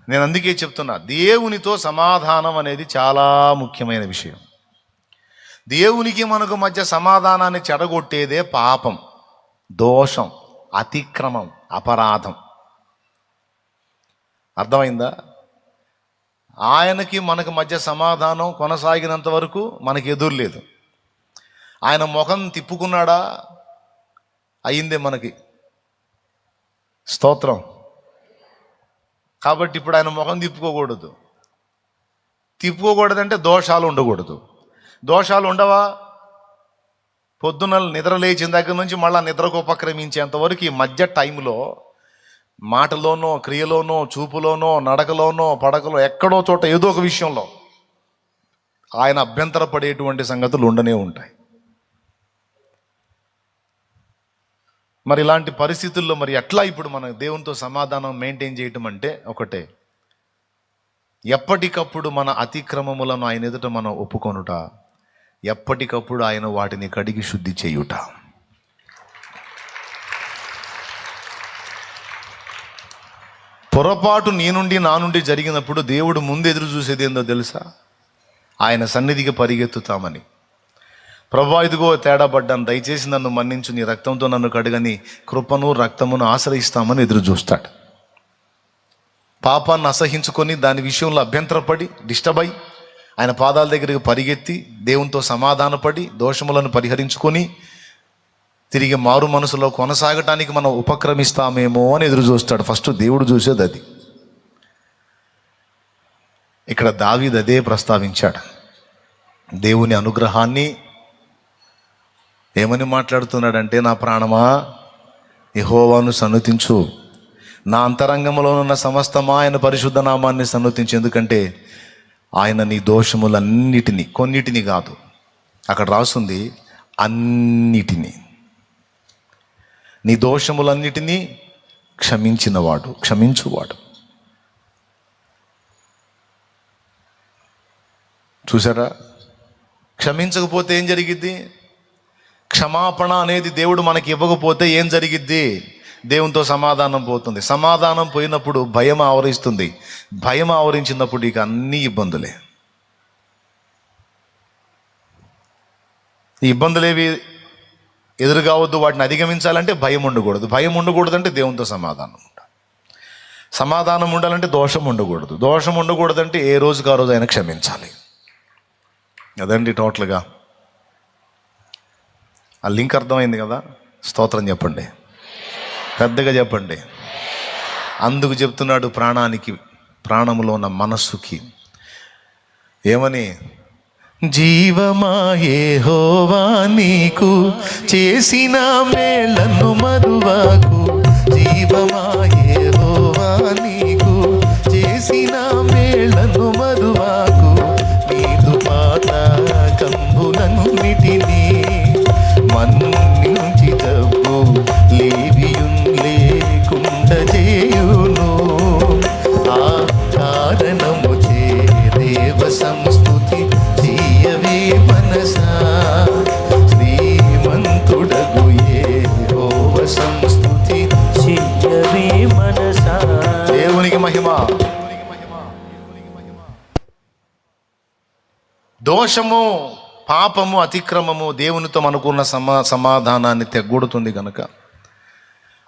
నేను అందుకే చెప్తున్నా, దేవునితో సమాధానం అనేది చాలా ముఖ్యమైన విషయం. దేవునికి మనకు మధ్య సమాధానాన్ని చెడగొట్టేదే పాపం, దోషం, అతిక్రమం, అపరాధం. అర్థమైందా? ఆయనకి మనకు మధ్య సమాధానం కొనసాగినంత వరకు మనకి ఎదురు లేదు. ఆయన ముఖం తిప్పుకున్నాడా, అయిందే మనకి స్తోత్రం. కాబట్టి ఇప్పుడు ఆయన ముఖం తిప్పుకోకూడదంటే దోషాలు ఉండకూడదు. దోషాలు ఉండవా? పొద్దున్న నిద్ర లేచిన దగ్గర నుంచి మళ్ళీ నిద్రకు ఉపక్రమించేంతవరకు ఈ మధ్య టైంలో మాటలోనో, క్రియలోనో, చూపులోనో, నడకలోనో, పడకలో, ఎక్కడో చోట ఏదో ఒక విషయంలో ఆయన అభ్యంతరపడేటువంటి సంగతులు ఉండనే ఉంటాయి. మరి ఇలాంటి పరిస్థితుల్లో మరి ఎట్లా ఇప్పుడు మన దేవునితో సమాధానం మెయింటైన్ చేయటం అంటే ఒకటే, ఎప్పటికప్పుడు మన అతిక్రమములను ఆయన ఎదుట మనం ఒప్పుకొనుట, ఎప్పటికప్పుడు ఆయన వాటిని కడిగి శుద్ధి చేయుట. పొరపాటు నా నుండి జరిగినప్పుడు దేవుడు ముందు ఎదురు చూసేది ఏందో తెలుసా? ఆయన సన్నిధికి పరిగెత్తుతామని. ప్రభువా, ఇదిగో తేడా పడ్డాను, దయచేసి నన్ను మన్నించు, నీ రక్తంతో నన్ను కడగని, కృపను రక్తమును ఆశ్రయిస్తామని ఎదురు చూస్తాడు. పాపాన్ని అసహించుకొని దాని విషయంలో అభ్యంతరపడి డిస్టర్బ్ అయి ఆయన పాదాల దగ్గరికి పరిగెత్తి దేవునితో సమాధానపడి దోషములను పరిహరించుకొని తిరిగి మారు మనసులో కొనసాగటానికి మనం ఉపక్రమిస్తామేమో అని ఎదురు చూస్తాడు. ఫస్ట్ దేవుడు చూసేది అది. ఇక్కడ దావీదు అదే ప్రస్తావించాడు. దేవుని అనుగ్రహాన్ని ఏమని మాట్లాడుతున్నాడంటే, నా ప్రాణమా యెహోవాను సన్నుతించు, నా అంతరంగంలో ఉన్న సమస్తమా ఆయన పరిశుద్ధ నామాన్ని సన్నుతించు. ఎందుకంటే ఆయన నీ దోషములన్నిటినీ, కొన్నిటిని కాదు, అక్కడ రాస్తుంది అన్నిటినీ, నీ దోషములన్నిటినీ క్షమించువాడు. చూసారా? క్షమించకపోతే ఏం జరిగిద్ది? క్షమాపణ అనేది దేవుడు మనకి ఇవ్వకపోతే ఏం జరిగిద్ది? దేవునితో సమాధానం పోతుంది. సమాధానం పోయినప్పుడు భయం ఆవరిస్తుంది. భయం ఆవరించినప్పుడు ఇక అన్ని ఇబ్బందులే. ఈ ఇబ్బందులేవి ఎదురు కావద్దు, వాటిని అధిగమించాలంటే భయం ఉండకూడదు. భయం ఉండకూడదంటే దేవునితో సమాధానం ఉండాలి. సమాధానం ఉండాలంటే దోషం ఉండకూడదు. దోషం ఉండకూడదంటే ఏ రోజుకి ఆ రోజు ఆయన క్షమించాలి. అదండి టోటల్గా. ఆ లింక్ అర్థమైంది కదా? స్తోత్రం చెప్పండి, పెద్దగా చెప్పండి. అందుకు చెప్తున్నాడు ప్రాణానికి, ప్రాణములో ఉన్న మనస్సుకి ఏమని, జీవమా యెహోవా నీకు చేసిన మేలను మరువకు, జీవమా యెహోవా నీకు చేసిన మేలను మరువకు, నీదు పాత కంబులన్నిటినీ మన్నించి తప్పు లేవియున్ లేకుండ చేయును, ఆ కారణము చే దేవ సంస్తుతి చేయవే మనసా, శ్రీమంతుడగు యెహోవా సంస్తుతి చేయవే మనసా. దేవునికి మహిమ. దోషము, పాపము, అతిక్రమము దేవునితో మనకున్న సమాధానాన్ని తెగ్గొడుతుంది కనుక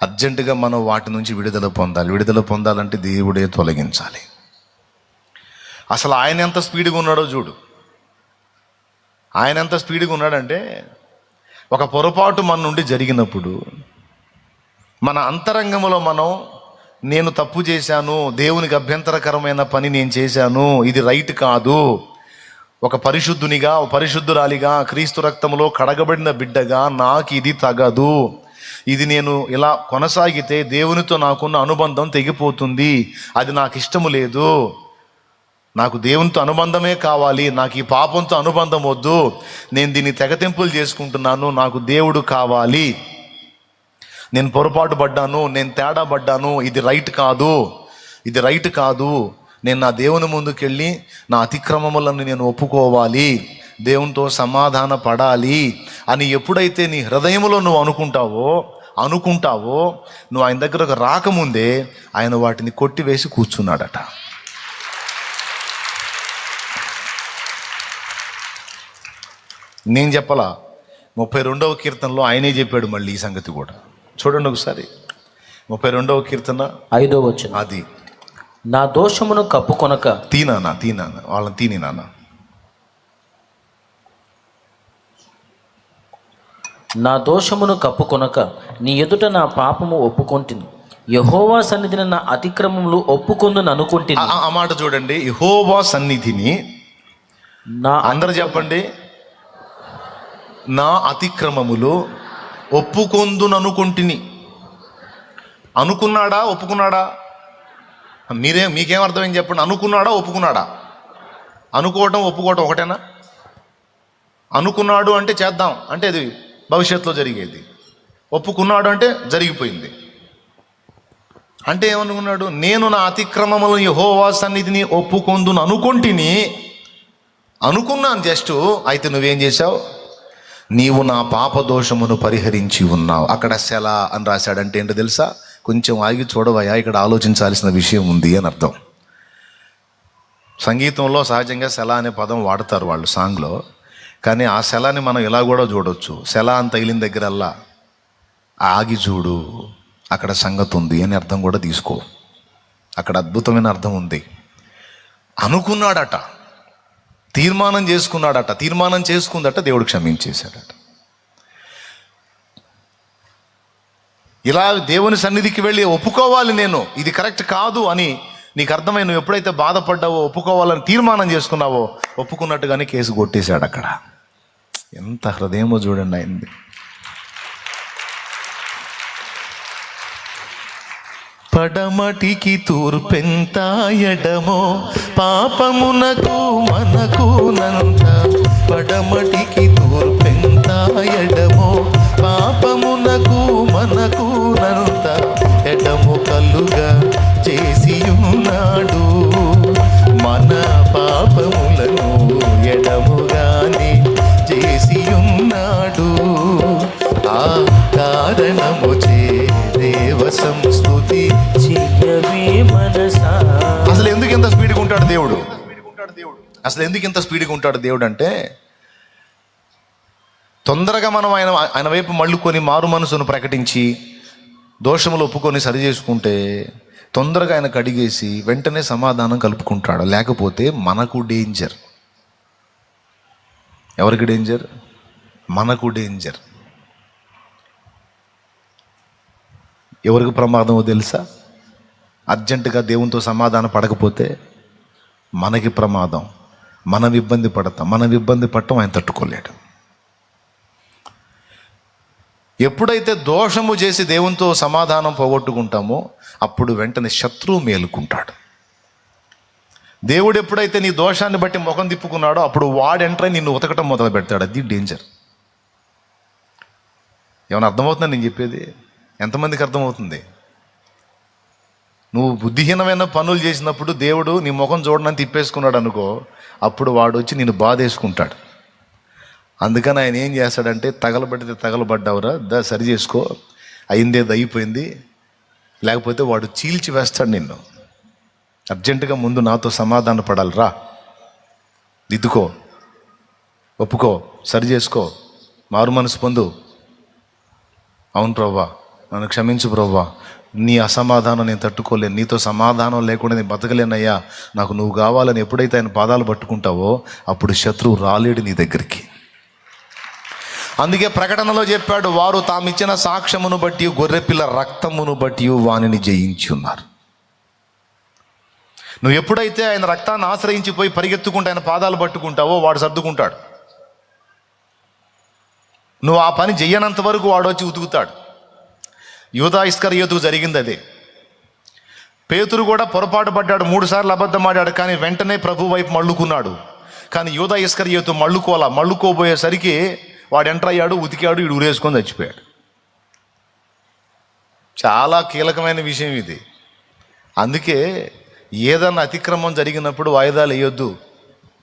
అర్జెంటుగా మనం వాటి నుంచి విడుదల పొందాలి. విడుదల పొందాలంటే దేవుడే తొలగించాలి. అసలు ఆయన ఎంత స్పీడ్గా ఉన్నాడో చూడు. ఆయన ఎంత స్పీడ్గా ఉన్నాడంటే, ఒక పొరపాటు మన నుండి జరిగినప్పుడు మన అంతరంగంలో మనం, నేను తప్పు చేశాను, దేవునికి అభ్యంతరకరమైన పని నేను చేశాను, ఇది రైట్ కాదు, ఒక పరిశుద్ధునిగా, ఒక పరిశుద్ధురాలిగా, క్రీస్తు రక్తంలో కడగబడిన బిడ్డగా నాకు ఇది తగదు, ఇది నేను ఇలా కొనసాగితే దేవునితో నాకున్న అనుబంధం తెగిపోతుంది, అది నాకు ఇష్టము లేదు, నాకు దేవునితో అనుబంధమే కావాలి, నాకు ఈ పాపంతో అనుబంధం వద్దు, నేను దీన్ని తెగతెంపులు చేసుకుంటున్నాను, నాకు దేవుడు కావాలి, నేను పొరపాటు పడ్డాను, నేను తేడా పడ్డాను, ఇది రైట్ కాదు, నేను నా దేవుని ముందుకెళ్ళి నా అతిక్రమములను నేను ఒప్పుకోవాలి, దేవునితో సమాధాన పడాలి అని ఎప్పుడైతే నీ హృదయంలో నువ్వు అనుకుంటావో నువ్వు ఆయన దగ్గరకు రాకముందే ఆయన వాటిని కొట్టివేసి కూర్చున్నాడట. నేను చెప్పలా, 32వ కీర్తనలో ఆయనే చెప్పాడు మళ్ళీ ఈ సంగతి కూడా. చూడండి ఒకసారి 32వ కీర్తన 5వ వచనం. అది నా దోషమును కప్పుకొనక తీనానా వాళ్ళని తీని నాన్న. నా దోషమును కప్పుకొనక నీ ఎదుట నా పాపము ఒప్పుకొంటిని, యెహోవా సన్నిధిని నా అతిక్రమములు ఒప్పుకొందును అనుకుంటుని. ఆ మాట చూడండి, యెహోవా సన్నిధిని నా అందరు చెప్పండి, నా అతిక్రమములు ఒప్పుకొందుననుకుంటుని. అనుకున్నాడా ఒప్పుకున్నాడా? మీకేం అర్థమైంది చెప్పండి. అనుకున్నాడా ఒప్పుకున్నాడా? అనుకోవటం ఒప్పుకోవటం ఒకటేనా? అనుకున్నాడు అంటే చేద్దాం అంటే అది భవిష్యత్తులో జరిగేది, ఒప్పుకున్నాడు అంటే జరిగిపోయింది. అంటే ఏమనుకున్నాడు? నేను నా అతిక్రమములను యెహోవా సన్నిధిని ఒప్పుకొందును అనుకుంటుని. అనుకున్నాను జస్ట్. అయితే నువ్వేం చేశావు? నీవు నా పాపదోషమును పరిహరించి ఉన్నావు. అక్కడ సెల అని రాశాడంటే ఏంటో తెలుసా? కొంచెం ఆగి చూడవయ్యా, ఇక్కడ ఆలోచించాల్సిన విషయం ఉంది అని అర్థం. సంగీతంలో సహజంగా సెల అనే పదం వాడతారు వాళ్ళు సాంగ్లో, కానీ ఆ సెలాని మనం ఇలా కూడా చూడవచ్చు. సెల అని తగిలిన దగ్గరల్లా ఆగి చూడు, అక్కడ సంగతి ఉంది అని అర్థం కూడా తీసుకో. అక్కడ అద్భుతమైన అర్థం ఉంది. అనుకున్నాడట, తీర్మానం చేసుకున్నాడట, తీర్మానం చేసుకుందట, దేవుడు క్షమించేశాడట. ఇలా దేవుని సన్నిధికి వెళ్ళి ఒప్పుకోవాలి, నేను ఇది కరెక్ట్ కాదు అని నీకు అర్థమై నువ్వు ఎప్పుడైతే బాధపడ్డావో, ఒప్పుకోవాలని తీర్మానం చేసుకున్నావో, ఒప్పుకున్నట్టుగానే కేసు కొట్టేశాడు అక్కడ. ఎంత హృదయమో చూడండి అయింది. పడమటికి తూర్పెంత ఎడమో పాపమునకు మనకునంత. పడమటికి తూర్పెంత ఎడమో పాపమునకు మనకునంత. ఎడము కలుగా చేసి ఉన్నాడు మన పాపములను, ఎడముగాని చేసి ఉన్నాడు. ఆ కారణము చే దేవ సంస్తుతి చెయ్యవే మనసా. అసలు ఎందుకు ఇంత స్పీడ్గా ఉంటాడు దేవుడు? అసలు ఎందుకు ఇంత స్పీడ్గా ఉంటాడు దేవుడు అంటే, తొందరగా మనం ఆయన వైపు మళ్ళుకొని మారు మనసును ప్రకటించి దోషములు ఒప్పుకొని సరి చేసుకుంటే తొందరగా ఆయన కడిగేసి వెంటనే సమాధానం కలుపుకుంటాడు. లేకపోతే మనకు డేంజర్. ఎవరికి డేంజర్? మనకు డేంజర్. ఎవరికి ప్రమాదమో తెలుసా? అర్జెంటుగా దేవునితో సమాధానం పడకపోతే మనకి ప్రమాదం. మనం ఇబ్బంది పడతాం. మనం ఇబ్బంది పడటం ఆయన తట్టుకోలేడు. ఎప్పుడైతే దోషము చేసి దేవునితో సమాధానం పోగొట్టుకుంటామో అప్పుడు వెంటనే శత్రువు మేలుకుంటాడు. దేవుడు ఎప్పుడైతే నీ దోషాన్ని బట్టి ముఖం తిప్పుకున్నాడో అప్పుడు వాడు ఎంట్రై నిన్ను ఉతకటం మొదలు పెడతాడు. అది డేంజర్. ఏమైనా అర్థమవుతుందా నేను చెప్పేది? ఎంతమందికి అర్థమవుతుంది? నువ్వు బుద్ధిహీనమైన పనులు చేసినప్పుడు దేవుడు నీ ముఖం చూడనని తిప్పేసుకున్నాడు అనుకో, అప్పుడు వాడు వచ్చి నిన్ను బాధేసుకుంటాడు. అందుకని ఆయన ఏం చేస్తాడంటే, తగలబడితే తగలబడ్డావురా, సరి చేసుకో, అయిందేది అయిపోయింది, లేకపోతే వాడు చీల్చి వేస్తాడు నిన్ను. అర్జెంటుగా ముందు నాతో సమాధాన పడాలి, రా, దిద్దుకో, ఒప్పుకో, సరి చేసుకో, మారు మనసు పొందు. అవును ప్రభువా, నన్ను క్షమించు ప్రభువా, నీ అసమాధానం నేను తట్టుకోలేను, నీతో సమాధానం లేకుండా నేను బతకలేనయ్యా, నాకు నువ్వు కావాలని ఎప్పుడైతే ఆయన పాదాలు పట్టుకుంటావో అప్పుడు శత్రువు రాలేడు నీ దగ్గరికి. అందుకే ప్రకటనలో చెప్పాడు, వారు తామిచ్చిన సాక్ష్యమును బట్టి గొర్రెపిల్ల రక్తమును బట్టి వానిని జయించి ఉన్నారు. నువ్వు ఎప్పుడైతే ఆయన రక్తాన్ని ఆశ్రయించిపోయి పరిగెత్తుకుంటూ ఆయన పాదాలు పట్టుకుంటావో వాడు సర్దుకుంటాడు. నువ్వు ఆ పని చెయ్యనంత వరకు వాడు వచ్చి ఉతుకుతాడు. యూదా ఇస్కరియోతుకు జరిగింది అదే. పేతురు కూడా పొరపాటు పడ్డాడు, 3 సార్లు అబద్ధం ఆడాడు, కానీ వెంటనే ప్రభు వైపు మళ్ళుకున్నాడు. కానీ యూదా ఇస్కరియోతు మళ్ళుకోబోయేసరికి వాడు ఎంటర్ అయ్యాడు, ఉతికాడు, వీడు ఊరేసుకొని చచ్చిపోయాడు. చాలా కీలకమైన విషయం ఇది. అందుకే ఏదన్నా అతిక్రమం జరిగినప్పుడు వాయిదాలు వేయొద్దు,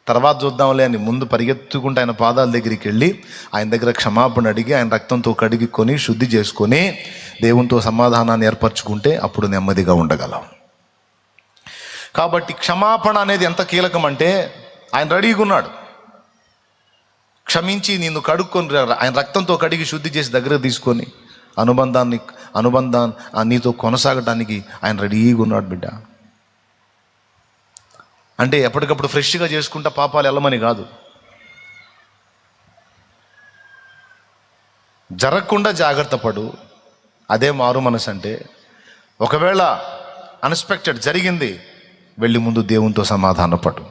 తర్వాత చూద్దాంలే అని ముందు పరిగెత్తుకుంటూ ఆయన పాదాల దగ్గరికి వెళ్ళి ఆయన దగ్గర క్షమాపణ అడిగి ఆయన రక్తంతో కడిగికొని శుద్ధి చేసుకొని దేవునితో సమాధానాన్ని ఏర్పరచుకుంటే అప్పుడు నెమ్మదిగా ఉండగలం. కాబట్టి క్షమాపణ అనేది ఎంత కీలకం అంటే, ఆయన రెడీగా ఉన్నాడు. క్షమించి నిన్ను కడుక్కొని ఆయన రక్తంతో కడిగి శుద్ధి చేసి దగ్గర తీసుకొని అనుబంధాన్ని నీతో కొనసాగటానికి ఆయన రెడీగా ఉన్నాడు బిడ్డ. అంటే ఎప్పటికప్పుడు ఫ్రెష్గా చేసుకుంటా పాపాలు వెళ్ళమని కాదు, జరగకుండా జాగ్రత్త పడు. అదే మారు మనసు అంటే. ఒకవేళ అన్ఎక్స్పెక్టెడ్ జరిగింది, వెళ్ళి ముందు దేవునితో సమాధానపడు.